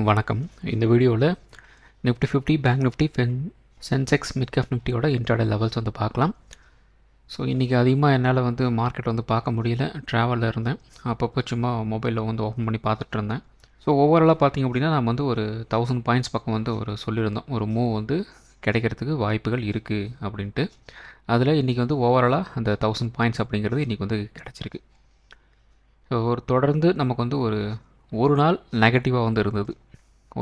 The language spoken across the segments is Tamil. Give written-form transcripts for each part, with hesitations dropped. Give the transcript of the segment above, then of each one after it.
வணக்கம். இந்த வீடியோவில் Nifty 50 bank Nifty Sensex mid cap நிஃப்டியோட இன்ட்ராடே லெவல்ஸ் வந்து பார்க்கலாம். ஸோ இன்றைக்கி அதிகமாக என்னால் வந்து மார்க்கெட் வந்து பார்க்க முடியல, ட்ராவலில் இருந்தேன். அப்பப்போ சும்மா மொபைலில் வந்து ஓப்பன் பண்ணி பார்த்துட்டு இருந்தேன். ஸோ ஓவராலாக பார்த்திங்க அப்படின்னா நம்ம வந்து ஒரு 1000 பாயிண்ட்ஸ் பக்கம் வந்து ஒரு சொல்லியிருந்தோம், ஒரு மூவ் வந்து கிடைக்கிறதுக்கு வாய்ப்புகள் இருக்குது அப்படின்ட்டு. அதில் இன்றைக்கி வந்து ஓவராலாக அந்த 1000 பாயிண்ட்ஸ் அப்படிங்கிறது இன்றைக்கி வந்து கிடச்சிருக்கு. ஸோ ஒரு தொடர்ந்து நமக்கு வந்து ஒரு நாள் நெகட்டிவாக வந்து இருந்தது.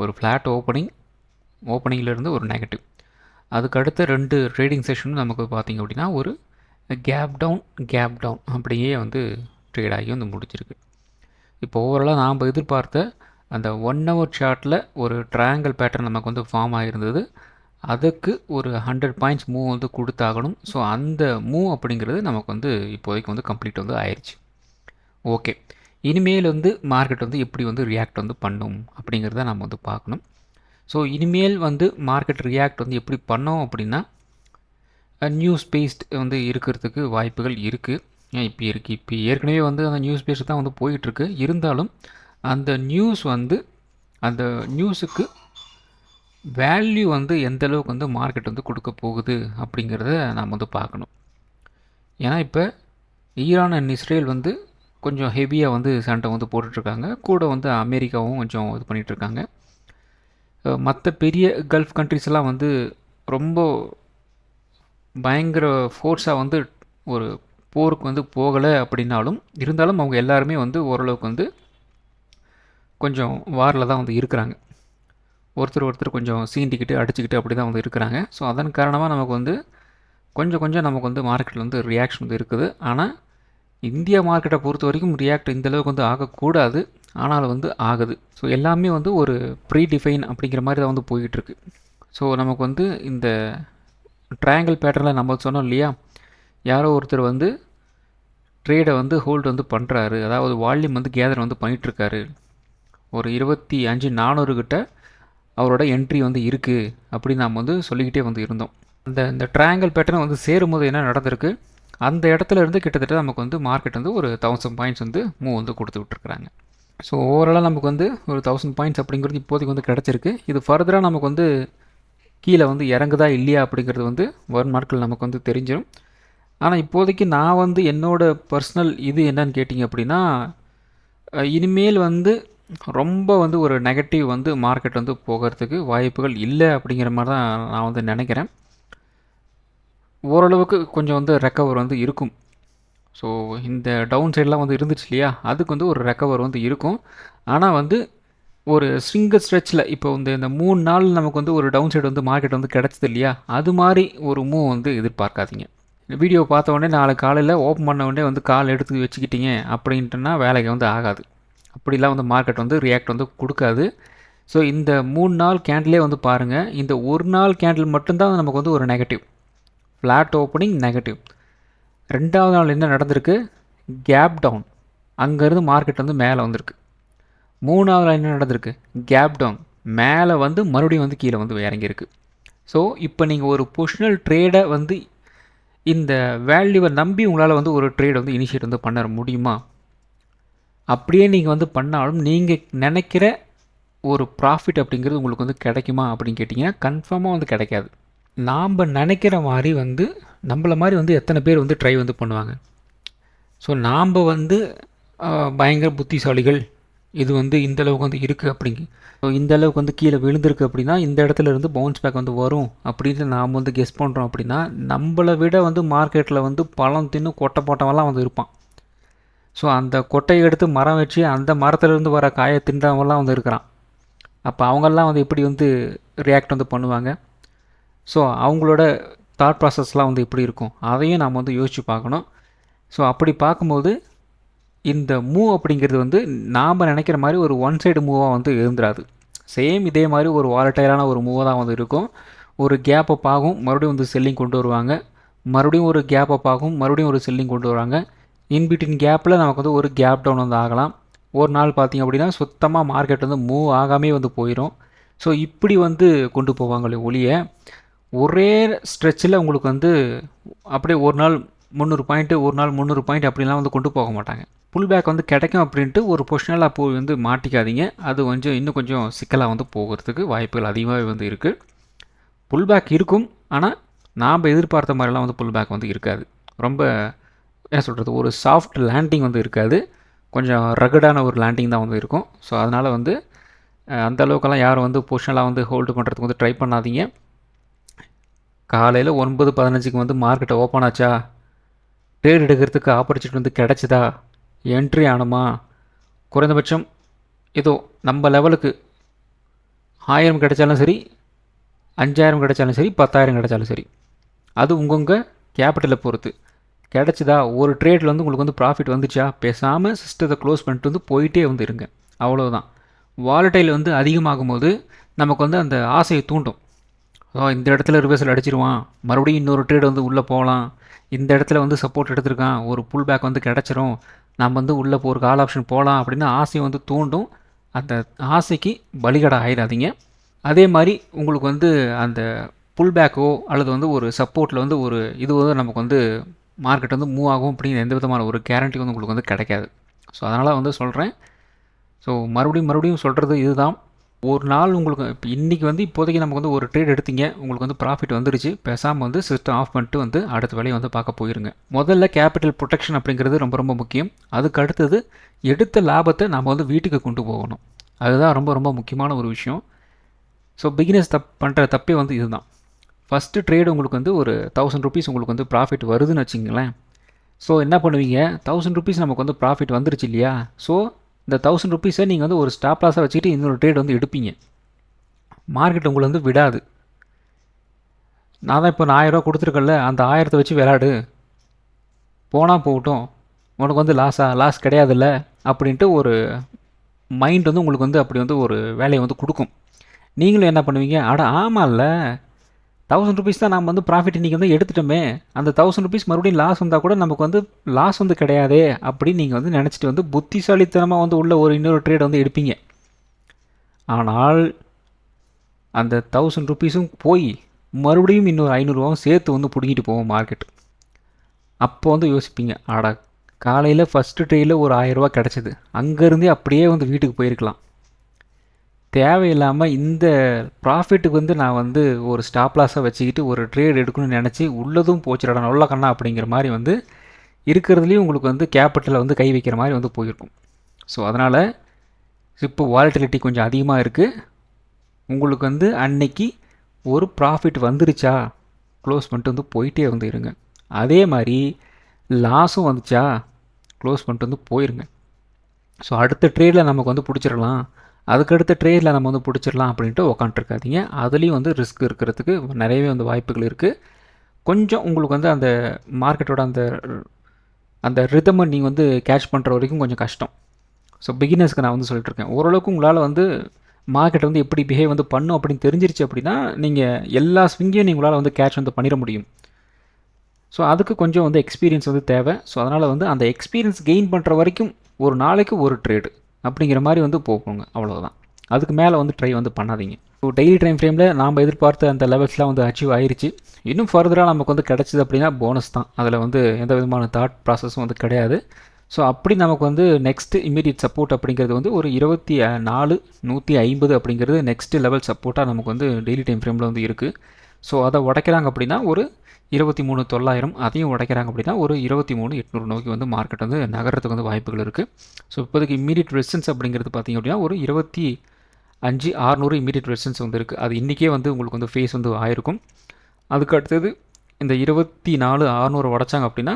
ஒரு ஃப்ளாட் ஓப்பனிங்கிலேருந்து ஒரு நெகட்டிவ். அதுக்கடுத்த 2 ட்ரேடிங் செஷனும் நமக்கு பார்த்திங்க அப்படின்னா ஒரு கேப் டவுன் அப்படியே வந்து ட்ரேட் ஆகி வந்து முடிச்சிருக்கு. இப்போ ஓவராலாக நாம் எதிர்பார்த்த அந்த 1 hour சார்ட்டில் ஒரு ட்ரையாங்கிள் பேட்டர்ன் நமக்கு வந்து ஃபார்ம் ஆகியிருந்தது. அதுக்கு ஒரு 100 பாயிண்ட்ஸ் மூவ் வந்து கொடுத்தாகணும். ஸோ அந்த மூவ் அப்படிங்கிறது நமக்கு வந்து இப்போதைக்கு வந்து கம்ப்ளீட் வந்து ஆயிடுச்சு. ஓகே, இனிமேல் வந்து மார்க்கெட் வந்து எப்படி வந்து ரியாக்ட் வந்து பண்ணும் அப்படிங்கிறத நம்ம வந்து பார்க்கணும். ஸோ இனிமேல் வந்து மார்க்கெட் ரியாக்ட் வந்து எப்படி பண்ணோம் அப்படின்னா நியூஸ் பேஸ்ட் வந்து இருக்கிறதுக்கு வாய்ப்புகள் இருக்குது. இப்போ ஏற்கனவே வந்து அந்த நியூஸ் பேஸ்ட் தான் வந்து போயிட்டுருக்கு. இருந்தாலும் அந்த நியூஸுக்கு வேல்யூ வந்து எந்த அளவுக்கு வந்து மார்க்கெட் வந்து கொடுக்க போகுது அப்படிங்கிறத நாம் வந்து பார்க்கணும். ஏன்னா இப்போ ஈரான் அண்ட் இஸ்ரேல் வந்து கொஞ்சம் ஹெவியாக வந்து சண்டை வந்து போட்டுட்ருக்காங்க. கூட வந்து அமெரிக்காவும் கொஞ்சம் இது பண்ணிகிட்ருக்காங்க. மற்ற பெரிய கல்ஃப் கண்ட்ரிஸ்லாம் வந்து ரொம்ப பயங்கர ஃபோர்ஸாக வந்து ஒரு போருக்கு வந்து போகலை அப்படின்னாலும் இருந்தாலும் அவங்க எல்லாருமே வந்து ஓரளவுக்கு வந்து கொஞ்சம் வாரில் தான் வந்து இருக்கிறாங்க. ஒருத்தர் கொஞ்சம் சீண்டிக்கிட்டு அடிச்சுக்கிட்டு அப்படி தான் வந்து இருக்கிறாங்க. ஸோ அதன் காரணமாக நமக்கு வந்து கொஞ்சம் நமக்கு வந்து மார்க்கெட்டில் வந்து ரியாக்ஷன் வந்து இருக்குது. ஆனால் இந்தியா மார்க்கெட்டை பொறுத்த வரைக்கும் ரியாக்ட் இந்தளவுக்கு வந்து ஆகக்கூடாது, ஆனால் வந்து ஆகுது. ஸோ எல்லாமே வந்து ஒரு ப்ரீ டிஃபைன் அப்படிங்கிற மாதிரி தான் வந்து போயிட்டுருக்கு. ஸோ நமக்கு வந்து இந்த ட்ரையாங்கிள் பேட்டர்னில் நம்ம சொன்னோம் இல்லையா, யாரோ ஒருத்தர் வந்து ட்ரேடை வந்து ஹோல்டு வந்து பண்ணுறாரு, அதாவது வால்யூம் வந்து கேதர் வந்து பண்ணிகிட்ருக்காரு. ஒரு 25,400 கிட்ட அவரோட என்ட்ரி வந்து இருக்குது அப்படின்னு நாம் வந்து சொல்லிக்கிட்டே வந்து இருந்தோம். இந்த ட்ரையாங்கிள் பேட்டர்ன் வந்து சேரும்போது என்ன நடந்திருக்கு, அந்த இடத்துல இருந்து கிட்டத்தட்ட நமக்கு வந்து மார்க்கெட் வந்து ஒரு 1000 பாயிண்ட்ஸ் வந்து மூவ் வந்து கொடுத்து விட்டுருக்குறாங்க. ஸோ ஓவராலாக நமக்கு வந்து ஒரு 1000 பாயிண்ட்ஸ் அப்படிங்கிறது இப்போதைக்கு வந்து கிடச்சிருக்கு. இது ஃபர்தராக நமக்கு வந்து கீழே வந்து இறங்குதா இல்லையா அப்படிங்கிறது வந்து வரும் நாட்கள் நமக்கு வந்து தெரிஞ்சிடும். ஆனால் இப்போதைக்கு நான் வந்து என்னோடய பர்சனல் இது என்னன்னு கேட்டிங்க அப்படின்னா, இனிமேல் வந்து ரொம்ப வந்து ஒரு நெகட்டிவ் வந்து மார்க்கெட் வந்து போகிறதுக்கு வாய்ப்புகள் இல்லை அப்படிங்கிற மாதிரி தான் நான் வந்து நினைக்கிறேன். ஓரளவுக்கு கொஞ்சம் வந்து ரெக்கவர் வந்து இருக்கும். ஸோ இந்த டவுன் சைடெலாம் வந்து இருந்துச்சு இல்லையா, அதுக்கு வந்து ஒரு ரெக்கவர் வந்து இருக்கும். ஆனால் வந்து ஒரு சிங்கிள் ஸ்ட்ரெச்சில் இப்போ வந்து இந்த 3 நாள் நமக்கு வந்து ஒரு டவுன் சைடு வந்து மார்க்கெட் வந்து கிடச்சிது இல்லையா, அது மாதிரி ஒரு மூவ் வந்து எதிர்பார்க்காதீங்க. வீடியோ பார்த்த உடனே நாளை காலையில் ஓப்பன் பண்ண உடனே வந்து கால் எடுத்து வச்சுக்கிட்டீங்க அப்படின்ட்டுனா வேலைக்கு வந்து ஆகாது. அப்படிலாம் வந்து மார்க்கெட் வந்து ரியாக்ட் வந்து கொடுக்காது. ஸோ இந்த 3 நாள் கேண்டிலே வந்து பாருங்கள், இந்த ஒரு நாள் கேண்டில் மட்டும்தான் நமக்கு வந்து ஒரு நெகட்டிவ், ஃப்ளாட் ஓப்பனிங் நெகட்டிவ். 2வது நாள் என்ன நடந்திருக்கு, கேப் டவுன், அங்கேருந்து மார்க்கெட் வந்து மேலே வந்திருக்கு. 3வது நாள் என்ன நடந்திருக்கு, கேப் டவுன், மேலே வந்து மறுபடியும் வந்து கீழே வந்து இறங்கியிருக்கு. ஸோ இப்போ நீங்கள் ஒரு பொசிஷனல் ட்ரேடை வந்து இந்த வேல்யூவை நம்பி உங்களால் வந்து ஒரு ட்ரேட் வந்து இனிஷியேட் வந்து பண்ண முடியுமா? அப்படியே நீங்கள் வந்து பண்ணாலும் நீங்கள் நினைக்கிற ஒரு ப்ராஃபிட் அப்படிங்கிறது உங்களுக்கு வந்து கிடைக்குமா அப்படின்னு கேட்டிங்கன்னா கன்ஃபார்மாக வந்து கிடைக்காது. நாம் நினைக்கிற மாதிரி வந்து நம்மளை மாதிரி வந்து எத்தனை பேர் வந்து ட்ரை வந்து பண்ணுவாங்க. ஸோ நாம் வந்து பயங்கர புத்திசாலிகள், இது வந்து இந்தளவுக்கு வந்து இருக்குது அப்படிங்க, ஸோ இந்தளவுக்கு வந்து கீழே விழுந்திருக்கு அப்படின்னா இந்த இடத்துல இருந்து பவுன்ஸ் பேக் வந்து வரும் அப்படின்னு நாம் வந்து கெஸ் பண்ணுறோம் அப்படின்னா, நம்மளை விட வந்து மார்க்கெட்டில் வந்து பழம் தின்னு கொட்டை போட்டவெல்லாம் வந்து இருப்பான். ஸோ அந்த கொட்டையை எடுத்து மரம் வச்சு அந்த மரத்துலேருந்து வர காயை தின்றவங்கலாம் வந்து இருக்கிறான். அப்போ அவங்கெல்லாம் வந்து எப்படி வந்து ரியாக்ட் வந்து பண்ணுவாங்க? ஸோ அவங்களோட தாட் ப்ராசஸ்லாம் வந்து எப்படி இருக்கும், அதையும் நாம் வந்து யோசித்து பார்க்கணும். ஸோ அப்படி பார்க்கும்போது இந்த மூவ் அப்படிங்கிறது வந்து நாம் நினைக்கிற மாதிரி ஒரு ஒன் சைடு மூவாக வந்து இருந்துராது. சேம் இதே மாதிரி ஒரு வாலட்டைலான ஒரு மூவாக தான் வந்து இருக்கும். ஒரு கேப்பை ஆகும், மறுபடியும் வந்து செல்லிங் கொண்டு வருவாங்க, மறுபடியும் ஒரு கேப்பை ஆகும், மறுபடியும் ஒரு செல்லிங் கொண்டு வருவாங்க. இன்பிட்வீன் கேப்பில் நமக்கு வந்து ஒரு கேப் டவுன் வந்து ஆகலாம். ஒரு நாள் பார்த்திங்க அப்படின்னா சுத்தமாக மார்க்கெட் வந்து மூவ் ஆகாமே வந்து போயிடும். ஸோ இப்படி வந்து கொண்டு போவாங்களே ஒழிய ஒரே ஸ்ட்ரெச்சில் உங்களுக்கு வந்து அப்படியே ஒரு நாள் 300 பாயிண்ட்டு ஒரு நாள் 300 பாயிண்ட் அப்படிலாம் வந்து கொண்டு போக மாட்டாங்க. புல் பேக் வந்து கிடைக்கும் அப்படின்ட்டு ஒரு பொசிஷனலாக போய் வந்து மாட்டிக்காதீங்க. அது கொஞ்சம் இன்னும் கொஞ்சம் சிக்கலாக வந்து போகிறதுக்கு வாய்ப்புகள் அதிகமாகவே வந்து இருக்குது. புல் பேக் இருக்கும், ஆனால் நாம் எதிர்பார்த்த மாதிரிலாம் வந்து புல் பேக் வந்து இருக்காது. ரொம்ப என்ன சொல்கிறது, ஒரு சாஃப்ட் லேண்டிங் வந்து இருக்காது. கொஞ்சம் ரகடான ஒரு லேண்டிங் தான் வந்து இருக்கும். ஸோ அதனால் வந்து அந்த அளவுக்கெல்லாம் யாரும் வந்து பொசிஷனலாக வந்து ஹோல்டு பண்ணுறதுக்கு வந்து ட்ரை பண்ணாதீங்க. காலையில் 9:15க்கு வந்து மார்க்கெட்டை ஓப்பன் ஆச்சா, ட்ரேட் எடுக்கிறதுக்கு ஆப்பர்ச்சுனிட்டி வந்து கிடச்சிதா, என்ட்ரி ஆனோமா, குறைந்தபட்சம் ஏதோ நம்ம லெவலுக்கு 1000 கிடைச்சாலும் சரி, 5000 கிடைச்சாலும் சரி, 10,000 கிடைச்சாலும் சரி, அது உங்கவுங்க கேபிட்டலை பொறுத்து. கிடச்சிதா, ஒரு ட்ரேடில் வந்து உங்களுக்கு வந்து ப்ராஃபிட் வந்துச்சா, பேசாமல் சிஸ்டத்தை க்ளோஸ் பண்ணிட்டு வந்து போயிட்டே வந்து இருங்க. அவ்வளோதான். வாலடைல் வந்து அதிகமாகும் போது நமக்கு வந்து அந்த ஆசையை தூண்டும். இந்த இடத்துல ரிவர்சல் அடிச்சிருவான், மறுபடியும் இன்னொரு ட்ரேட் வந்து உள்ளே போகலாம், இந்த இடத்துல வந்து சப்போர்ட் எடுத்திருக்கான், ஒரு புல் பேக் வந்து கிடச்சிரும், நம்ம வந்து உள்ளே ஒரு கால் ஆப்ஷன் போகலாம் அப்படின்னு ஆசையை வந்து தூண்டும். அந்த ஆசைக்கு பலிகடை ஆயிடாதீங்க. அதே மாதிரி உங்களுக்கு வந்து அந்த புல் பேக்கோ அல்லது வந்து ஒரு சப்போர்ட்டில் வந்து ஒரு இது வந்து நமக்கு வந்து மார்க்கெட் வந்து மூவ் ஆகும் அப்படிங்கிற எந்த விதமான ஒரு கேரண்டி வந்து உங்களுக்கு வந்து கிடைக்காது. ஸோ அதனால் வந்து சொல்கிறேன். ஸோ மறுபடியும் சொல்கிறது இதுதான். ஒரு நாள் உங்களுக்கு இப்போ இன்றைக்கி வந்து இப்போதைக்கு நமக்கு வந்து ஒரு ட்ரேட் எடுத்தீங்க, உங்களுக்கு வந்து ப்ராஃபிட் வந்துருச்சு, பேசாமல் வந்து சிஸ்டம் ஆஃப் பண்ணிட்டு வந்து அடுத்த வேலையை வந்து பார்க்க போயிருங்க. முதல்ல கேபிட்டல் ப்ரொடெக்ஷன் அப்படிங்கிறது ரொம்ப ரொம்ப முக்கியம். அதுக்கு அடுத்தது எடுத்த லாபத்தை நம்ம வந்து வீட்டுக்கு கொண்டு போகணும். அதுதான் ரொம்ப ரொம்ப முக்கியமான ஒரு விஷயம். ஸோ பிகினர்ஸ் பண்ணுற தப்பே வந்து இதுதான். ஃபஸ்ட்டு ட்ரேடு உங்களுக்கு வந்து ஒரு 1000 ருபீஸ் உங்களுக்கு வந்து ப்ராஃபிட் வருதுன்னு வச்சுங்களேன். ஸோ என்ன பண்ணுவீங்க, 1000 ருபீஸ் நமக்கு வந்து ப்ராஃபிட் வந்துருச்சு இல்லையா, ஸோ இந்த 1000 ருபீஸை நீங்கள் வந்து ஒரு ஸ்டாப் லாஸாக வச்சுக்கிட்டு இன்னொரு ட்ரேட் வந்து எடுப்பீங்க. மார்க்கெட் உங்களை வந்து விடாது. நான் தான் இப்போ 1000 ரூபா கொடுத்துருக்கல, அந்த 1000 வச்சு விளையாடு, போனால் போகட்டும், உனக்கு வந்து லாஸ் கிடையாதுல்ல அப்படின்ட்டு ஒரு மைண்ட் வந்து உங்களுக்கு வந்து அப்படி வந்து ஒரு வேலையை வந்து கொடுக்கும். நீங்களும் என்ன பண்ணுவீங்க, அட ஆமாம்ல, 1000 ருபீஸ் தான் நம்ம வந்து ப்ராஃபிட் இன்றைக்கி வந்து எடுத்துட்டோமே, அந்த 1000 ருபீஸ் மறுபடியும் லாஸ் வந்தால் கூட நமக்கு வந்து லாஸ் வந்து கிடையாதே அப்படின்னு நீங்கள் வந்து நினச்சிட்டு வந்து புத்திசாலித்தனமாக வந்து உள்ள ஒரு இன்னொரு ட்ரேட் வந்து எடுப்பீங்க. ஆனால் அந்த 1000 ருபீஸும் போய் மறுபடியும் இன்னொரு 500 ரூபாவும் சேர்த்து வந்து பிடிங்கிட்டு போவோம் மார்க்கெட். அப்போ வந்து யோசிப்பீங்க, ஆடா காலையில் ஃபஸ்ட்டு ட்ரேடில் ஒரு 1000 ரூபா கிடச்சிது, அங்கேருந்தே அப்படியே வந்து வீட்டுக்கு போயிருக்கலாம், தேவையில்லாமல் இந்த ப்ராஃபிட்டுக்கு வந்து நான் வந்து ஒரு ஸ்டாப் லாஸாக வச்சுக்கிட்டு ஒரு ட்ரேட் எடுக்கணும்னு நினச்சி உள்ளதும் போச்சுடா நல்ல கண்ணா அப்படிங்கிற மாதிரி வந்து இருக்கிறதுலையும் உங்களுக்கு வந்து கேபிட்டலில் வந்து கை வைக்கிற மாதிரி வந்து போயிருக்கும். ஸோ அதனால் இப்போ வாலட்டிலிட்டி கொஞ்சம் அதிகமாக இருக்குது. உங்களுக்கு வந்து அன்னைக்கு ஒரு ப்ராஃபிட் வந்துருச்சா, க்ளோஸ் பண்ணிட்டு வந்து போயிட்டே வந்து இருங்க. அதே மாதிரி லாஸும் வந்துச்சா, க்ளோஸ் பண்ணிட்டு வந்து போயிருங்க. ஸோ அடுத்த ட்ரேடில் நமக்கு வந்து பிடிச்சிடலாம், அதுக்கடுத்த ட்ரேடில் நம்ம வந்து பிடிச்சிடலாம் அப்படின்ட்டு உக்காண்ட்ருக்காதீங்க. அதுலேயும் வந்து ரிஸ்க் இருக்கிறதுக்கு நிறையவே வந்து வாய்ப்புகள் இருக்குது. கொஞ்சம் உங்களுக்கு வந்து அந்த மார்க்கெட்டோட அந்த அந்த ரிதமை நீங்கள் வந்து கேட்ச் பண்ணுற வரைக்கும் கொஞ்சம் கஷ்டம். ஸோ பிகினர்ஸ்க்கு நான் வந்து சொல்லிட்டுருக்கேன், ஓரளவுக்கு உங்களால் வந்து மார்க்கெட் வந்து எப்படி பிஹேவ் வந்து பண்ணும் அப்படின்னு தெரிஞ்சிருச்சு அப்படின்னா நீங்கள் எல்லா ஸ்விங்கையும் உங்களால் வந்து கேட்ச் வந்து பண்ணிட முடியும். ஸோ அதுக்கு கொஞ்சம் வந்து எக்ஸ்பீரியன்ஸ் வந்து தேவை. ஸோ அதனால் வந்து அந்த எக்ஸ்பீரியன்ஸ் கெயின் பண்ணுற வரைக்கும் ஒரு நாளைக்கு ஒரு ட்ரேடு அப்படிங்கிற மாதிரி வந்து போகுங்க, அவ்வளோதான். அதுக்கு மேலே வந்து ட்ரை வந்து பண்ணாதீங்க. ஸோ டெய்லி டைம் ஃப்ரேமில் நாம் எதிர்பார்த்த அந்த லெவல்ஸ்லாம் வந்து அச்சீவ் ஆயிடுச்சு. இன்னும் ஃபர்தராக நமக்கு வந்து கிடச்சிது அப்படின்னா போனஸ் தான், அதில் வந்து எந்த விதமான தாட் ப்ராசஸும் வந்து கிடையாது. ஸோ அப்படி நமக்கு வந்து நெக்ஸ்ட்டு இமீடியட் சப்போர்ட் அப்படிங்கிறது வந்து ஒரு 24,150 அப்படிங்கிறது நெக்ஸ்ட்டு லெவல் சப்போர்ட்டாக நமக்கு வந்து டெய்லி டைம் ஃப்ரேமில் வந்து இருக்குது. ஸோ அதை உடைக்கிறாங்க அப்படின்னா ஒரு 23,900, அதையும் உடைக்கிறாங்க அப்படின்னா ஒரு 23,800 நோக்கி வந்து மார்க்கெட் வந்து நகரத்துக்கு வந்து வாய்ப்புகள் இருக்குது. ஸோ இப்போதைக்கு இமீடியட் ரெசிஸ்டன்ஸ் அப்படிங்கிறது பார்த்திங்க அப்படின்னா ஒரு 25,600 இமீடியட் ரெசிஸ்டன்ஸ் வந்து இருக்குது. அது இன்றைக்கே வந்து உங்களுக்கு வந்து ஃபேஸ் வந்து ஆயிருக்கும். அதுக்கு அடுத்தது இந்த 24,600 உடைச்சாங்க அப்படின்னா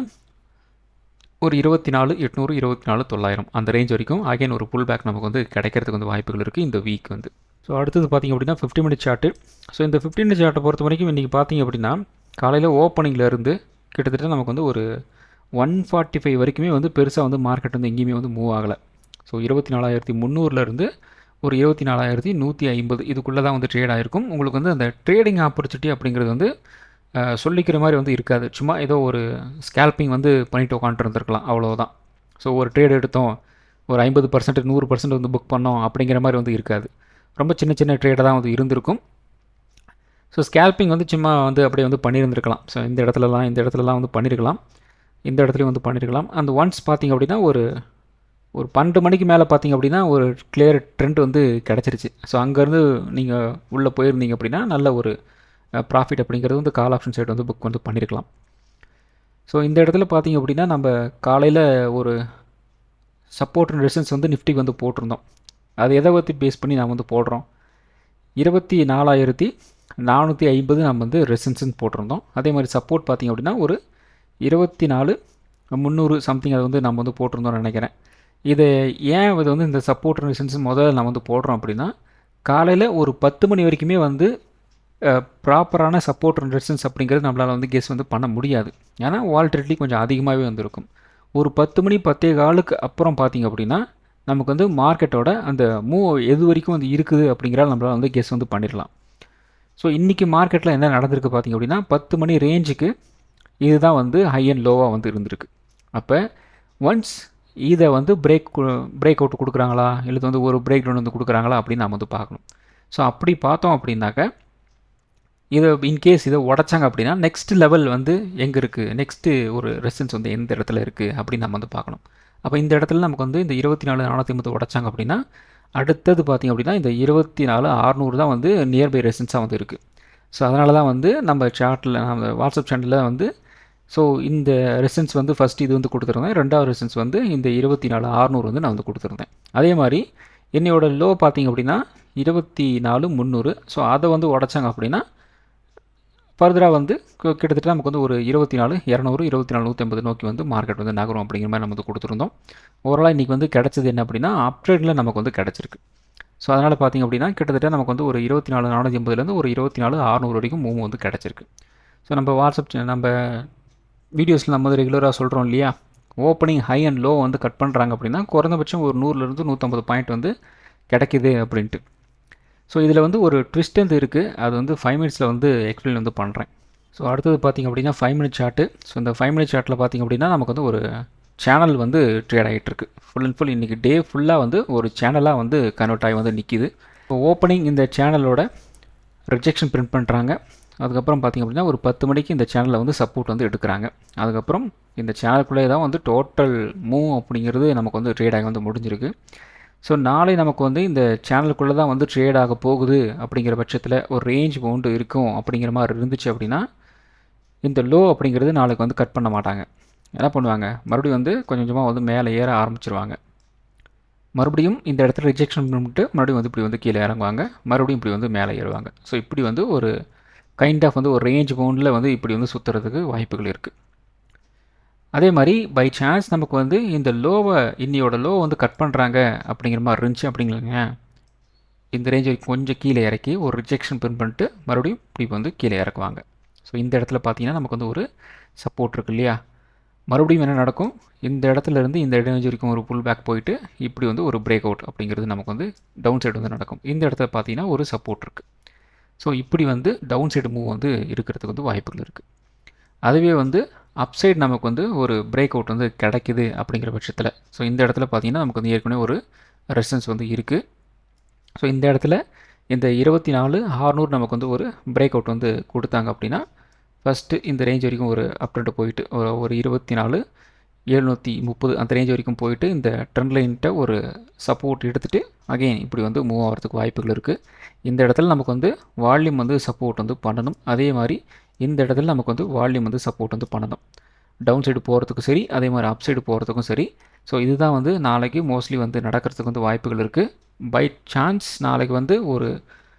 ஒரு 24,800, 24,900 அந்த ரேஞ்ச் வரைக்கும் அகைன் ஒரு புல் பேக் நமக்கு வந்து கிடைக்கிறதுக்கு வந்து வாய்ப்புகள் இருக்குது இந்த வீக் வந்து. ஸோ அடுத்தது பார்த்திங்க அப்படின்னா 50 மினிட் சார்ட்டு. ஸோ இந்த 50 மினிட் சார்ட்டை பொறுத்த வரைக்கும் இன்றைக்கி பார்த்திங்க அப்படின்னா காலையில் ஓப்பனிங்லேருந்து கிட்டத்தட்ட நமக்கு வந்து ஒரு 145 வரைக்குமே வந்து பெருசாக வந்து மார்க்கெட் வந்து எங்கேயுமே வந்து மூவ் ஆகலை. ஸோ 24,300லேருந்து ஒரு 24,150 இதுக்குள்ளே தான் வந்து ட்ரேட் ஆகிருக்கும். உங்களுக்கு வந்து அந்த ட்ரேடிங் ஆப்பர்ச்சுனிட்டி அப்படிங்கிறது வந்து சொல்லிக்கிற மாதிரி வந்து இருக்காது. சும்மா ஏதோ ஒரு ஸ்கேல்பிங் வந்து பண்ணிட்டு உட்காந்துருந்துருக்கலாம், அவ்வளோதான். ஸோ ஒரு ட்ரேட் எடுத்தோம், ஒரு 50%, 100% வந்து புக் பண்ணோம் அப்படிங்கிற மாதிரி வந்து இருக்காது. ரொம்ப சின்ன சின்ன ட்ரேடாக தான் வந்து இருந்திருக்கும். ஸோ ஸ்கேல்பிங் வந்து சும்மா வந்து அப்படியே வந்து பண்ணியிருந்துருக்கலாம். ஸோ இந்த இடத்துலலாம் வந்து பண்ணியிருக்கலாம். இந்த இடத்துலையும் வந்து பண்ணியிருக்கலாம். அந்த ஒன்ஸ் பார்த்தீங்க அப்படின்னா ஒரு ஒரு 12 மணிக்கு மேலே பார்த்தீங்க அப்படின்னா ஒரு கிளியர் ட்ரெண்ட் வந்து கிடச்சிருச்சு. ஸோ அங்கேருந்து நீங்கள் உள்ளே போயிருந்தீங்க அப்படின்னா நல்ல ஒரு ப்ராஃபிட் அப்படிங்கிறது வந்து கால் ஆப்ஷன் சைடு வந்து புக் வந்து பண்ணியிருக்கலாம். ஸோ இந்த இடத்துல பார்த்தீங்க அப்படின்னா நம்ம காலையில் ஒரு சப்போர்ட் அண்ட் ரெசிஸ்டன்ஸ் வந்து நிஃப்டிக்கு வந்து போட்டிருந்தோம். அது எதை பற்றி பேஸ் பண்ணி நாம் வந்து போடுறோம், 24,450 நம்ம வந்து ரெசிஸ்டன்ஸ் போட்டிருந்தோம். அதே மாதிரி சப்போர்ட் பார்த்திங்க அப்படின்னா ஒரு 24,300 சம்திங் அது வந்து நம்ம வந்து போட்டிருந்தோம்னு நினைக்கிறேன். இதை ஏன் இது வந்து இந்த சப்போர்ட் அண்ட் ரெசிஸ்டன்ஸ் முதல்ல நம்ம வந்து போடுறோம் அப்படின்னா, காலையில் ஒரு 10 மணி வரைக்குமே வந்து ப்ராப்பரான சப்போர்ட் அண்ட் ரெசிஸ்டன்ஸ் அப்படிங்கிறது நம்மளால் வந்து கெஸ் வந்து பண்ண முடியாது. ஏன்னா வால்டிலிட்டி கொஞ்சம் அதிகமாகவே வந்திருக்கும். ஒரு 10 மணி 10:15 அப்புறம் பார்த்திங்க அப்படின்னா நமக்கு வந்து மார்க்கெட்டோட அந்த மூவ் எது வரைக்கும் வந்து இருக்குது அப்படிங்கிறால் நம்மளால் வந்து கெஸ் வந்து பண்ணிடலாம். ஸோ இன்றைக்கி மார்க்கெட்டில் என்ன நடந்திருக்கு பார்த்திங்க அப்படின்னா 10 மணி ரேஞ்சுக்கு இதுதான் வந்து ஹை அண்ட் லோவாக வந்து இருந்திருக்கு. அப்போ ஒன்ஸ் இதை வந்து பிரேக் அவுட் கொடுக்குறாங்களா, இல்லை வந்து ஒரு பிரேக் டவுன் வந்து கொடுக்குறாங்களா அப்படின்னு நம்ம வந்து பார்க்கணும். ஸோ அப்படி பார்த்தோம் அப்படின்னாக்க இதை இன்கேஸ் இதை உடச்சாங்க அப்படின்னா நெக்ஸ்ட் லெவல் வந்து எங்கே இருக்குது, நெக்ஸ்ட்டு ஒரு ரெசிஸ்டன்ஸ் வந்து எந்த இடத்துல இருக்குது அப்படின்னு நம்ம வந்து பார்க்கணும். அப்போ இந்த இடத்துல நமக்கு வந்து இந்த 24,450 உடச்சாங்க அப்படின்னா அடுத்தது பார்த்திங்க அப்படின்னா இந்த 24,600 தான் வந்து நியர்பை ரெசிஸ்டன்ஸாக வந்து இருக்குது. ஸோ அதனால தான் வந்து நம்ம சார்ட்டில் நம்ம வாட்ஸ்அப் சேனலில் வந்து ஸோ இந்த ரெசிஸ்டன்ஸ் வந்து ஃபஸ்ட் இது வந்து கொடுத்துருந்தேன், ரெண்டாவது ரெசிஸ்டன்ஸ் வந்து இந்த 24,600 வந்து நான் வந்து கொடுத்துருந்தேன். அதே மாதிரி என்னையோட லோ பார்த்திங்க அப்படின்னா 24,300. ஸோ அதை வந்து உடச்சாங்க அப்படின்னா ஃபர்தராக வந்து கிட்டத்தட்ட நமக்கு வந்து ஒரு 24,200 24,150 நோக்கி வந்து மார்க்கெட் வந்து நகரும் அப்படிங்கிற மாதிரி நம்ம வந்து கொடுத்துருந்தோம். ஓவராலாக இன்றைக்கி வந்து கிடச்சது என்ன அப்படின்னா அப்ட்ரேடில் நமக்கு வந்து கிடச்சிருக்கு. ஸோ அதனால் பார்த்திங்க அப்படின்னா கிட்டத்தட்ட நமக்கு வந்து ஒரு 24,480 ஒரு 24,600 வரைக்கும் மூவ் வந்து கிடச்சிருக்கு. ஸோ நம்ம வாட்ஸ்அப் நம்ம வீடியோஸில் நம்ம வந்து ரெகுலராக சொல்கிறோம் இல்லையா, ஓப்பனிங் ஹை அண்ட் லோ வந்து கட் பண்ணுறாங்க அப்படின்னா குறைந்தபட்சம் ஒரு 100 150 பாயிண்ட் வந்து கிடைக்குது அப்படின்ட்டு. ஸோ இதில் வந்து ஒரு ட்விஸ்ட் வந்து இருக்குது, அது வந்து 5 மினிட்ஸில் வந்து எக்ஸ்பிளைன் வந்து பண்ணுறேன். ஸோ அடுத்தது பார்த்திங்க அப்படின்னா 5 மினிட் சார்ட்டு. ஸோ இந்த 5 மினிட் சார்ட்டில் பார்த்திங்க அப்படின்னா நமக்கு வந்து ஒரு சேனல் வந்து ட்ரேட் ஆகிட்டுருக்கு. ஃபுல் அண்ட் ஃபுல் இன்றைக்கி டே ஃபுல்லாக வந்து ஒரு சேனலாக வந்து கன்வெர்ட் ஆகி வந்து நிற்கிது. இப்போ ஓப்பனிங் இந்த சேனலோட ரிஜெக்ஷன் பிரிண்ட் பண்ணுறாங்க. அதுக்கப்புறம் பார்த்திங்க அப்படின்னா ஒரு 10 மணிக்கு இந்த சேனலில் வந்து சப்போர்ட் வந்து எடுக்கிறாங்க. அதுக்கப்புறம் இந்த சேனலுக்குள்ளே தான் வந்து டோட்டல் மூவ் அப்படிங்கிறது நமக்கு வந்து ட்ரேட் ஆகி வந்து முடிஞ்சிருக்கு. ஸோ நாளை நமக்கு வந்து இந்த சேனலுக்குள்ளே தான் வந்து ட்ரேட் ஆக போகுது அப்படிங்கிற பட்சத்தில் ஒரு ரேஞ்ச் பவுண்டு இருக்கும் அப்படிங்கிற மாதிரி இருந்துச்சு அப்படின்னா இந்த லோ அப்படிங்கிறது நாளைக்கு வந்து கட் பண்ண மாட்டாங்க. என்ன பண்ணுவாங்க, மறுபடியும் வந்து கொஞ்சம் கொஞ்சமாக வந்து மேலே ஏற ஆரம்பிச்சிருவாங்க. மறுபடியும் இந்த இடத்துல ரிஜெக்ஷன் பண்ணிட்டு மறுபடியும் வந்து இப்படி வந்து கீழே இறங்குவாங்க, மறுபடியும் இப்படி வந்து மேலே ஏறுவாங்க. ஸோ இப்படி வந்து ஒரு கைண்ட் ஆஃப் வந்து ஒரு ரேஞ்ச் பவுண்டில் வந்து இப்படி வந்து சுற்றுறதுக்கு வாய்ப்புகள் இருக்குது. அதே மாதிரி பை சான்ஸ் நமக்கு வந்து இந்த லோவை இன்னையோட லோ வந்து கட் பண்ணுறாங்க அப்படிங்கிற மாதிரி இருந்துச்சு அப்படிங்கிறங்க, இந்த ரேஞ்சை கொஞ்சம் கீழே இறக்கி ஒரு ரிஜெக்ஷன் பிரிண்ட் பண்ணிட்டு மறுபடியும் இப்படி வந்து கீழே இறக்குவாங்க. ஸோ இந்த இடத்துல பார்த்தீங்கன்னா நமக்கு வந்து ஒரு சப்போர்ட் இருக்குது இல்லையா, மறுபடியும் என்ன நடக்கும், இந்த இடத்துல இருந்து இந்த ரேஞ்ச் வரைக்கும் ஒரு புல் பேக் போயிட்டு இப்படி வந்து ஒரு பிரேக் அவுட் அப்படிங்கிறது நமக்கு வந்து டவுன் சைடு வந்து நடக்கும். இந்த இடத்துல பார்த்தீங்கன்னா ஒரு சப்போர்ட் இருக்குது. ஸோ இப்படி வந்து டவுன் சைடு மூவ் வந்து இருக்கிறதுக்கு வந்து வாய்ப்புகள் இருக்குது. அதுவே வந்து அப்சைடு நமக்கு வந்து ஒரு பிரேக் அவுட் வந்து கிடைக்குது அப்படிங்கிற பட்சத்தில், ஸோ இந்த இடத்துல பார்த்திங்கன்னா நமக்கு வந்து ஏற்கனவே ஒரு ரெசிஸ்டன்ஸ் வந்து இருக்குது. ஸோ இந்த இடத்துல இந்த 24,600 நமக்கு வந்து ஒரு பிரேக் அவுட் வந்து கொடுத்தாங்க அப்படின்னா ஃபஸ்ட்டு இந்த ரேஞ்ச் வரைக்கும் ஒரு அப்ட்ரெண்ட் போயிட்டு ஒரு 24,730 அந்த ரேஞ்ச் வரைக்கும் போயிட்டு இந்த ட்ரெண்ட் லைன்கிட்ட ஒரு சப்போர்ட் எடுத்துகிட்டு அகெயின் இப்படி வந்து மூவ் ஆகிறதுக்கு வாய்ப்புகள் இருக்குது. இந்த இடத்துல நமக்கு வந்து வால்யூம் வந்து சப்போர்ட் வந்து பண்ணணும். அதே மாதிரி இந்த இடத்துல நமக்கு வந்து வால்யூம் வந்து சப்போர்ட் வந்து பண்ணணும், டவுன் சைடு போகிறதுக்கும் சரி, அதே மாதிரி அப் சைடு போகிறதுக்கும் சரி. ஸோ இதுதான் வந்து நாளைக்கு மோஸ்ட்லி வந்து நடக்கிறதுக்கு வந்து வாய்ப்புகள் இருக்குது. பை சான்ஸ் நாளைக்கு வந்து ஒரு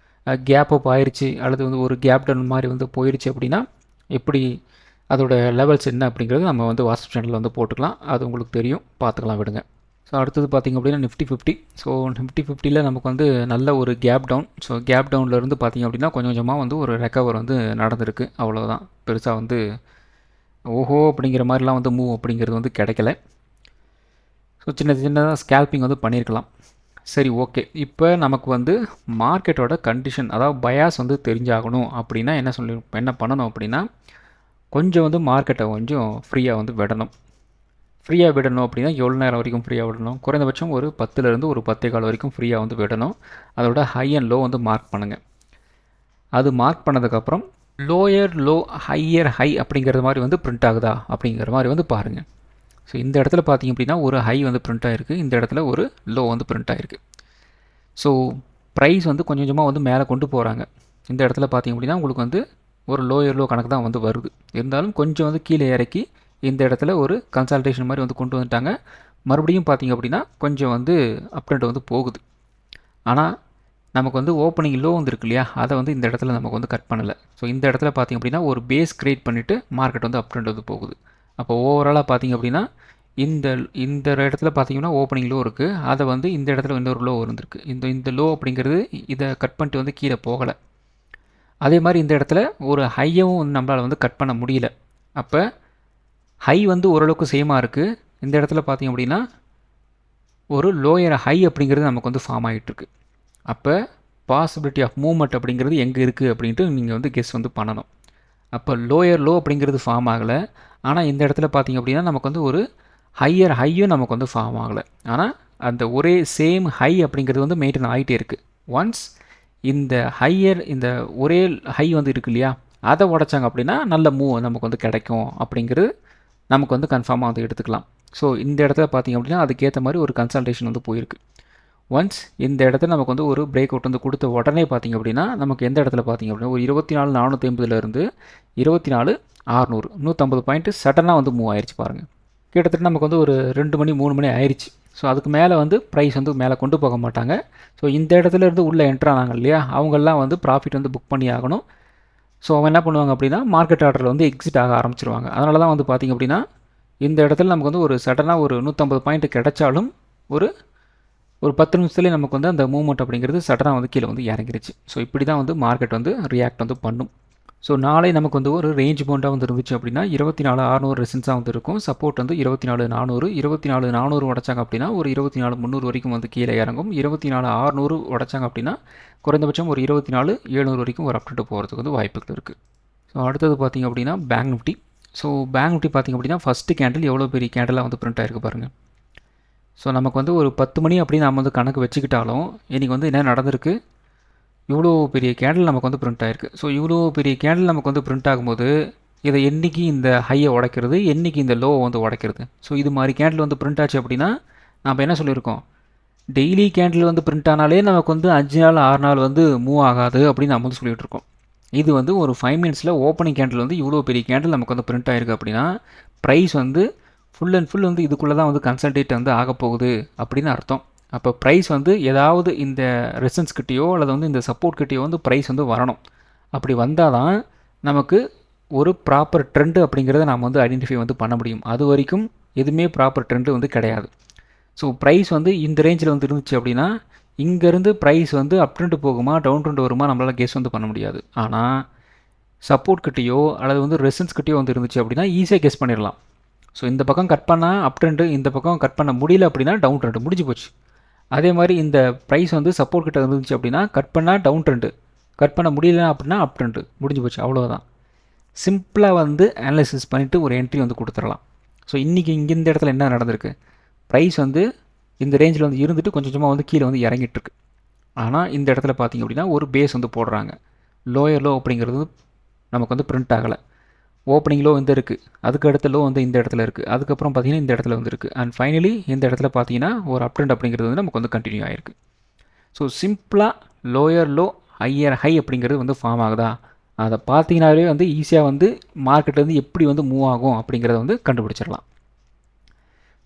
கேப் அப் ஆயிடுச்சு அல்லது வந்து ஒரு கேப் டவுன் மாதிரி வந்து போயிடுச்சு அப்படின்னா எப்படி அதோட லெவல்ஸ் என்ன அப்படிங்கிறது நம்ம வந்து வாட்ஸ்அப் சேனலில் வந்து போட்டுக்கலாம், அது உங்களுக்கு தெரியும், பார்த்துக்கலாம் விடுங்க. ஸோ அடுத்தது பார்த்திங்க அப்படின்னா நிஃப்டி 50. ஸோ நிஃப்டி 50ல் நமக்கு வந்து நல்ல ஒரு கேப் டவுன். ஸோ கேப் டவுன்லேருந்து பார்த்திங்க அப்படின்னா கொஞ்சம் கொஞ்சமாக வந்து ஒரு ரெக்கவர் வந்து நடந்திருக்கு, அவ்வளோதான். பெருசாக வந்து ஓஹோ அப்படிங்கிற மாதிரிலாம் வந்து மூவ் அப்படிங்கிறது வந்து கிடைக்கல. ஸோ சின்னதாக ஸ்கேல்பிங் வந்து பண்ணியிருக்கலாம். சரி, ஓகே. இப்போ நமக்கு வந்து மார்க்கெட்டோட கண்டிஷன், அதாவது பயாஸ் வந்து தெரிஞ்சாகணும் அப்படின்னா என்ன பண்ணணும் அப்படின்னா கொஞ்சம் வந்து மார்க்கெட்டை கொஞ்சம் ஃப்ரீயாக வந்து விடணும். ஃப்ரீயாக விடணும் அப்படின்னா எவ்வளோ நேரம் வரைக்கும் ஃப்ரீயாக விடணும், குறைந்தபட்சம் ஒரு 10லேருந்து ஒரு 10:15 வரைக்கும் ஃப்ரீயாக வந்து விடணும். அதோட ஹை அண்ட் லோ வந்து மார்க் பண்ணுங்கள். அது மார்க் பண்ணதுக்கப்புறம் லோயர் லோ ஹையர் ஹை அப்படிங்கிறது மாதிரி வந்து பிரிண்ட் ஆகுதா அப்படிங்கிற மாதிரி வந்து பாருங்கள். ஸோ இந்த இடத்துல பார்த்தீங்க அப்படின்னா ஒரு ஹை வந்து பிரிண்ட் ஆகிருக்கு, இந்த இடத்துல ஒரு லோ வந்து பிரிண்ட் ஆகிருக்கு. ஸோ ப்ரைஸ் வந்து கொஞ்சம் கொஞ்சமாக வந்து மேலே கொண்டு போகிறாங்க. இந்த இடத்துல பார்த்தீங்க அப்படின்னா உங்களுக்கு வந்து ஒரு லோயர் லோ கணக்கு தான் வந்து வருது. இருந்தாலும் கொஞ்சம் வந்து கீழே இறக்கி இந்த இடத்துல ஒரு கன்சல்டேஷன் மாதிரி வந்து கொண்டு வந்துட்டாங்க. மறுபடியும் பார்த்தீங்க அப்படின்னா கொஞ்சம் வந்து அப்டேட் வந்து போகுது. ஆனால் நமக்கு வந்து ஓப்பனிங் லோ வந்து இருக்கு இல்லையா, அதை வந்து இந்த இடத்துல நமக்கு வந்து கட் பண்ணலை. ஸோ இந்த இடத்துல பார்த்திங்க அப்படின்னா ஒரு பேஸ் க்ரியேட் பண்ணிவிட்டு மார்க்கெட் வந்து அப் ட்ரெண்ட் வந்து போகுது. அப்போ ஓவராலாக பார்த்திங்க அப்படின்னா இந்த இந்த இடத்துல பார்த்திங்கன்னா ஓப்பனிங் லோ இருக்குது, அதை வந்து இந்த இடத்துல இன்னொரு லோ இருந்திருக்கு. இந்த லோ அப்படிங்கிறது இதை கட் பண்ணிட்டு வந்து கீழே போகலை. அதே மாதிரி இந்த இடத்துல ஒரு ஹையவும் நம்மளால் வந்து கட் பண்ண முடியல. அப்போ ஹை வந்து ஓரளவுக்கு சேமாக இருக்குது. இந்த இடத்துல பார்த்திங்க அப்படின்னா ஒரு லோயர் ஹை அப்படிங்கிறது நமக்கு வந்து ஃபார்ம் ஆகிட்டுருக்கு. அப்போ பாசிபிலிட்டி ஆஃப் மூவ்மெண்ட் அப்படிங்கிறது எங்கே இருக்குது அப்படின்ட்டு நீங்கள் வந்து கெஸ் வந்து பண்ணணும். அப்போ லோயர் லோ அப்படிங்கிறது ஃபார்ம் ஆகலை, ஆனால் இந்த இடத்துல பார்த்திங்க அப்படின்னா நமக்கு வந்து ஒரு ஹையர் ஹையும் நமக்கு வந்து ஃபார்ம் ஆகலை. ஆனால் அந்த ஒரே சேம் ஹை அப்படிங்கிறது வந்து மெயின்டைன் ஆகிட்டே இருக்குது. ஒன்ஸ் இந்த ஹையர் இந்த ஒரே ஹை வந்து இருக்கு இல்லையா, அதை உடச்சாங்க அப்படின்னா நல்ல மூவ் நமக்கு வந்து கிடைக்கும் அப்படிங்கிறது நமக்கு வந்து கன்ஃபார்மாக வந்து எடுத்துக்கலாம். ஸோ இந்த இடத்துல பார்த்திங்க அப்படின்னா அதுக்கேற்ற மாதிரி ஒரு கன்சல்டேஷன் வந்து போயிருக்கு. ஒன்ஸ் இந்த இடத்துல நமக்கு வந்து ஒரு பிரேக் அவுட் வந்து கொடுத்த உடனே பார்த்திங்க அப்படின்னா நமக்கு எந்த இடத்துல பார்த்திங்க அப்படின்னா ஒரு 24,450 24,600 150 பாயிண்ட்டு சடனாக வந்து மூவ் ஆயிடுச்சு பாருங்கள். கிட்டத்தட்ட நமக்கு வந்து ஒரு 2 மணி 3 மணி ஆயிடுச்சு. ஸோ அதுக்கு மேலே வந்து ப்ரைஸ் வந்து மேலே கொண்டு போக மாட்டாங்க. ஸோ இந்த இடத்துல இருந்து உள்ளே என்ட்ரானாங்க இல்லையா, அவங்கெல்லாம் வந்து ப்ராஃபிட் வந்து புக் பண்ணி ஆகணும். ஸோ அவங்க என்ன பண்ணுவாங்க அப்படின்னா மார்க்கெட் ஆர்டரில் வந்து எக்ஸிட் ஆக ஆரம்பிச்சிருவாங்க. அதனால தான் வந்து பார்த்திங்க அப்படின்னா இந்த இடத்துல நமக்கு வந்து ஒரு சடனாக ஒரு 150 பாயிண்ட் கிடைச்சாலும் ஒரு 10 நிமிஷத்துலேயே நமக்கு வந்து அந்த மூவ்மெண்ட் அப்படிங்கிறது சடனாக வந்து கீழே வந்து இறங்கிருச்சு. ஸோ இப்படி தான் வந்து மார்க்கெட் வந்து ரியாக்ட் வந்து பண்ணும். ஸோ நாளை நமக்கு வந்து ஒரு ரேஞ்ச் பவுண்டாக வந்து இருந்துச்சு அப்படின்னா 24,600 ரெசன்ஸாக வந்து இருக்கும். சப்போர்ட் வந்து 24,400 24,400 உடச்சாங்க அப்படின்னா ஒரு 24,300 வரைக்கும் வந்து கீழே இறங்கும். 24,600 உடச்சாங்க அப்படின்னா குறைந்தபட்சம் ஒரு 24,700 வரைக்கும் ஒரு அப்டேட் போகிறதுக்கு வந்து வாய்ப்புகள் இருக்குது. ஸோ அடுத்தது பார்த்திங்க அப்படின்னா bank Nifty. So bank Nifty பார்த்திங்க அப்படின்னா ஃபஸ்ட்டு கேண்டில் எவ்வளோ பெரிய கேண்டலாக வந்து பிரிண்ட் ஆகிருக்கு பாருங்கள். ஸோ நமக்கு வந்து ஒரு 10 மணி அப்படி நம்ம வந்து கணக்கு வச்சுக்கிட்டாலும் இன்றைக்கி வந்து என்ன நடந்திருக்கு, இவ்வளோ பெரிய கேண்டில் நமக்கு வந்து பிரிண்ட் ஆகிருக்கு. ஸோ இவ்வளோ பெரிய கேண்டில் நமக்கு வந்து பிரிண்ட் ஆகும்போது இதை என்றைக்கு இந்த ஹையை உடைக்கிறது, என்றைக்கு இந்த லோவை வந்து உடைக்கிறது. ஸோ இது மாதிரி கேண்டில் வந்து பிரிண்ட் ஆச்சு அப்படின்னா நம்ம என்ன சொல்லியிருக்கோம், டெய்லி கேண்டில் வந்து பிரிண்ட் ஆனாலே நமக்கு வந்து 5 நாள் 6 நாள் வந்து மூவ் ஆகாது அப்படின்னு நம்ம வந்து சொல்லிகிட்டு இருக்கோம். இது வந்து ஒரு 5 மினிட்ஸில் ஓப்பனிங் கேண்டில் வந்து இவ்வளோ பெரிய கேண்டில் நமக்கு வந்து பிரிண்ட் ஆகிருக்கு அப்படின்னா ப்ரைஸ் வந்து ஃபுல் அண்ட் ஃபுல் வந்து இதுக்குள்ளே தான் வந்து கன்சல்டேட் வந்து ஆக போகுது அப்படின்னு அர்த்தம். அப்போ ப்ரைஸ் வந்து ஏதாவது இந்த ரெசன்ஸ் கிட்டேயோ அல்லது வந்து இந்த சப்போர்ட் கிட்டேயோ வந்து ப்ரைஸ் வந்து வரணும். அப்படி வந்தால் தான் நமக்கு ஒரு ப்ராப்பர் ட்ரெண்டு அப்படிங்கிறத நாம் வந்து ஐடென்டிஃபை வந்து பண்ண முடியும். அது வரைக்கும் எதுவுமே ப்ராப்பர் ட்ரெண்டு வந்து கிடையாது. ஸோ ப்ரைஸ் வந்து இந்த ரேஞ்சில் வந்து இருந்துச்சு அப்படின்னா இங்கேருந்து ப்ரைஸ் வந்து அப் ட்ரெண்டு போகுமா டவுன் ட்ரெண்டு வருமா நம்மளால் கெஸ் வந்து பண்ண முடியாது. ஆனால் சப்போர்ட் கிட்டேயோ அல்லது வந்து ரெசன்ஸ் கிட்டேயோ வந்து இருந்துச்சு அப்படின்னா ஈஸியாக கெஸ் பண்ணிடலாம். ஸோ இந்த பக்கம் கட் பண்ணால் அப் ட்ரெண்டு, இந்த பக்கம் கட் பண்ண முடியல அப்படின்னா டவுன் ட்ரெண்டு, முடிஞ்சு போச்சு. அதே மாதிரி இந்த ப்ரைஸ் வந்து சப்போர்ட் கிட்ட இருந்துச்சு அப்படின்னா கட் பண்ணால் டவுன் ட்ரெண்டு, கட் பண்ண முடியல அப்படின்னா அப் ட்ரெண்டு, முடிஞ்சு போச்சு. அவ்வளோதான். சிம்பிளாக வந்து அனலைசிஸ் பண்ணிவிட்டு ஒரு என்ட்ரி வந்து கொடுத்துடலாம். ஸோ இன்றைக்கி இங்கே இந்த இடத்துல என்ன நடந்திருக்கு, ப்ரைஸ் வந்து இந்த ரேஞ்சில் வந்து இருந்துட்டு கொஞ்சம் கொஞ்சமாக வந்து கீழே வந்து இறங்கிட்டுருக்கு. ஆனால் இந்த இடத்துல பார்த்திங்க அப்படின்னா ஒரு பேஸ் வந்து போடுறாங்க. லோயர் லோ அப்படிங்கிறது நமக்கு வந்து பிரிண்ட் ஆகலை. ஓப்பனிங் லோ வந்து இருக்குது, அதுக்கு அடுத்த லோ வந்து இந்த இடத்துல இருக்குது, அதுக்கப்புறம் பார்த்திங்கன்னா இந்த இடத்துல வந்து இருக்குது, அண்ட் ஃபைனலி இந்த இடத்துல பார்த்தீங்கன்னா ஒரு அப் ட்ரெண்ட் அப்படிங்கிறது வந்து நமக்கு வந்து கண்டினியூ ஆகிருக்கு. ஸோ சிம்பிளாக லோயர் லோ ஹையர் ஹை அப்படிங்கிறது வந்து ஃபார்ம் ஆகுதா, அதை பார்த்தீங்கன்னாவே வந்து ஈஸியாக வந்து மார்க்கெட்லேருந்து எப்படி வந்து மூவ் ஆகும் அப்படிங்கிறத வந்து கண்டுபிடிச்சிடலாம்.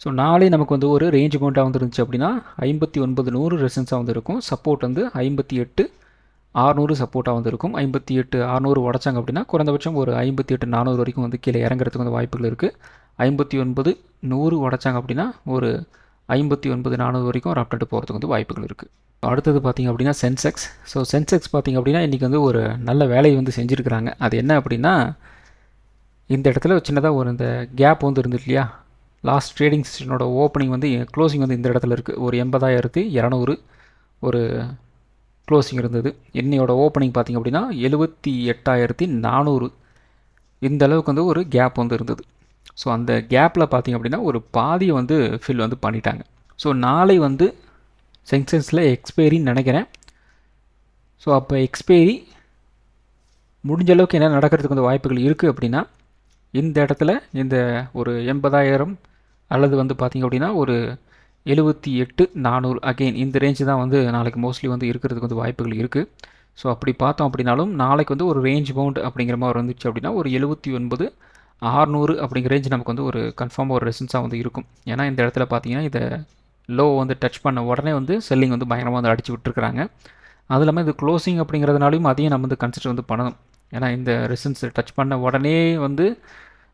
ஸோ நாளை நமக்கு வந்து ஒரு ரேஞ்ச் பவுண்டாக வந்து இருந்துச்சு அப்படின்னா 59,100 ரெசன்ஸாக வந்து இருக்கும். சப்போர்ட் வந்து 58,600 சப்போர்ட்டாக வந்து இருக்கும். 58,600 உடச்சாங்க அப்படின்னா குறைந்தபட்சம் ஒரு 58,400 வரைக்கும் வந்து கீழே இறங்குறதுக்கு வந்து வாய்ப்புகள் இருக்குது. 59,100 உடச்சாங்க அப்படின்னா ஒரு 59,400 வரைக்கும் ஒரு அப்டேட் போகிறதுக்கு வந்து வாய்ப்புகள் இருக்குது. அடுத்தது பார்த்திங்க அப்படின்னா சென்செக்ஸ். ஸோ சென்செக்ஸ் பார்த்திங்க அப்படின்னா இன்றைக்கி வந்து ஒரு நல்ல வேலையை வந்து செஞ்சுருக்கிறாங்க. அது என்ன அப்படின்னா இந்த இடத்துல சின்னதாக ஒரு இந்த கேப் வந்து இருந்துட்டு இல்லையா, லாஸ்ட் ட்ரேடிங் செஷனோட ஓப்பனிங் வந்து க்ளோசிங் வந்து இந்த இடத்துல இருக்குது. ஒரு 80,200 ஒரு க்ளோசிங் இருந்தது. இன்னையோட ஓப்பனிங் பார்த்திங்க அப்படின்னா 78,400. இந்த அளவுக்கு வந்து ஒரு கேப் வந்து இருந்தது. ஸோ அந்த கேப்பில் பார்த்திங்க அப்படின்னா ஒரு பாதியை வந்து ஃபில் வந்து பண்ணிட்டாங்க. ஸோ நாளை வந்து சென்செக்ஸில் எக்ஸ்பைரின்னு நினைக்கிறேன். ஸோ அப்போ எக்ஸ்பைரி முடிஞ்ச அளவுக்கு என்ன நடக்கிறதுக்கு வந்து வாய்ப்புகள் இருக்குது அப்படின்னா, இந்த இடத்துல இந்த ஒரு 80,000 அல்லது வந்து பார்த்திங்க அப்படின்னா ஒரு 78,400 அகெயின் இந்த ரேஞ்சு தான் வந்து நாளைக்கு மோஸ்ட்லி வந்து இருக்கிறதுக்கு வந்து வாய்ப்புகள் இருக்குது. ஸோ அப்படி பார்த்தோம் அப்படின்னாலும் நாளைக்கு வந்து ஒரு ரேஞ்ச் பவுண்ட் அப்படிங்கிற மாதிரி வந்துச்சு அப்படின்னா ஒரு 79,600 அப்படிங்கிற ரேஞ்ச் நமக்கு வந்து ஒரு கன்ஃபார்மாக ஒரு ரெசன்ஸாக வந்து இருக்கும். ஏன்னா இந்த இடத்துல பார்த்தீங்கன்னா இதை லோ வந்து டச் பண்ண உடனே வந்து செல்லிங் வந்து பயங்கரமாக வந்து அடிச்சு விட்டுருக்குறாங்க. அது இல்லாமல் இது க்ளோசிங் அப்படிங்கிறதுனாலையும் அதையும் நம்ம வந்து கன்சிடர் வந்து பண்ணணும். ஏன்னா இந்த ரெசன்ஸ் டச் பண்ண உடனே வந்து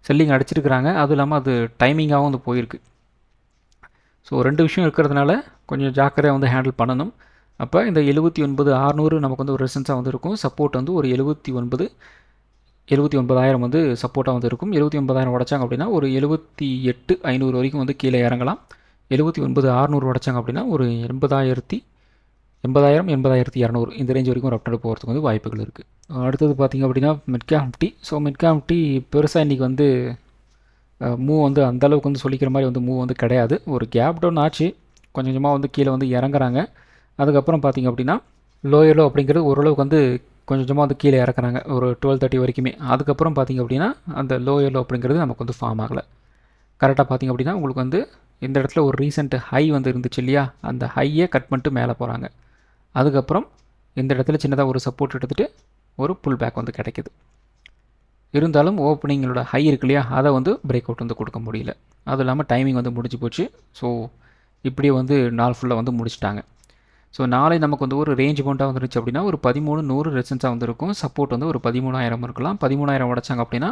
செல்லிங் அடிச்சிருக்கிறாங்க. அதுவும் இல்லாமல் அது டைமிங்காகவும் வந்து போயிருக்கு. ஸோ 2 விஷயம் இருக்கிறதுனால கொஞ்சம் ஜாக்கிரதையாக வந்து ஹேண்டில் பண்ணணும். அப்போ இந்த 79,600 நமக்கு வந்து ஒரு ரெசன்ஸாக வந்து இருக்கும். சப்போர்ட் வந்து ஒரு 79,000 வந்து சப்போர்ட்டாக வந்து இருக்கும். 79,000 உடைச்சாங்க அப்படின்னா ஒரு 78,500 வரைக்கும் வந்து கீழே இறங்கலாம். 79,600 உடைச்சாங்க அப்படின்னா ஒரு 80,000 80,200 இந்த ரேஞ்ச் வரைக்கும் ஒரு அப்டேட் போகிறதுக்கு வந்து வாய்ப்புகள் இருக்குது. அடுத்தது பார்த்திங்க அப்படின்னா midcap Nifty. So midcap Nifty பெருசாக இன்றைக்கி வந்து மூவ் வந்து அந்தளவுக்கு வந்து சொல்லிக்கிற மாதிரி வந்து மூவ் வந்து கிடையாது. ஒரு கேப் டவுன் ஆச்சு, கொஞ்சம் கொஞ்சமாக வந்து கீழே வந்து இறங்குறாங்க. அதுக்கப்புறம் பார்த்திங்க அப்படின்னா லோயலோ அப்படிங்கிறது ஓரளவுக்கு வந்து கொஞ்சம் கொஞ்சமாக வந்து கீழே இறக்குறாங்க ஒரு 12:30 வரைக்குமே. அதுக்கப்புறம் பார்த்திங்க அப்படின்னா அந்த லோயலோ அப்படிங்கிறது நமக்கு வந்து ஃபார்ம் ஆகலை. கரெக்டாக பார்த்திங்க அப்படின்னா உங்களுக்கு வந்து இந்த இடத்துல ஒரு ரீசெண்ட் ஹை வந்து இருந்துச்சு இல்லையா, அந்த ஹையை கட் பண்ணிட்டு மேலே போகிறாங்க. அதுக்கப்புறம் இந்த இடத்துல சின்னதாக ஒரு சப்போர்ட் எடுத்துகிட்டு ஒரு புல் பேக் வந்து கிடைக்கிது. இருந்தாலும் ஓப்பனிங்களோட ஹை இருக்கு இல்லையா, அதை வந்து பிரேக் அவுட் வந்து கொடுக்க முடியல. அதுவும் இல்லாமல் டைமிங் வந்து முடிஞ்சு போச்சு. ஸோ இப்படியே வந்து நாள் ஃபுல்லாக வந்து முடிச்சிட்டாங்க. ஸோ நாளை நமக்கு வந்து ஒரு ரேஞ்ச் பவுண்டாக வந்துருச்சு அப்படின்னா ஒரு 13,100 ரெசன்ஸாக வந்துருக்கும். சப்போர்ட் வந்து ஒரு 13,000 இருக்கலாம். 13,000 உடைச்சாங்க அப்படின்னா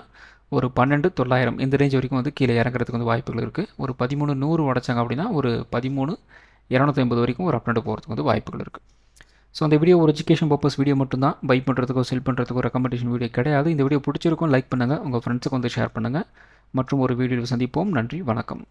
ஒரு 12,900 இந்த ரேஞ்ச் வரைக்கும் வந்து கீழே இறங்குறதுக்கு வந்து வாய்ப்புகள் இருக்குது. ஒரு 13,100 உடைச்சாங்க அப்படின்னா ஒரு 13,250 வரைக்கும் ஒரு அப்டேட் போகிறதுக்கு வந்து வாய்ப்புகள் இருக்குது. ஸோ அந்த வீடியோ ஒரு எஜுகேஷன் பர்பஸ் வீடியோ மட்டும்தான். பை பண்ணுறதுக்கோ செல் பண்ணுறதுக்கோ ரெக்கமெண்டேஷன் வீடியோ கிடையாது. இந்த வீடியோ பிடிச்சிருக்கும் லைக் பண்ணுங்கள், உங்கள் ஃப்ரெண்ட்ஸுக்கு வந்து ஷேர் பண்ணுங்கள். மற்றும் ஒரு வீடியோவில் சந்திப்போம். நன்றி, வணக்கம்.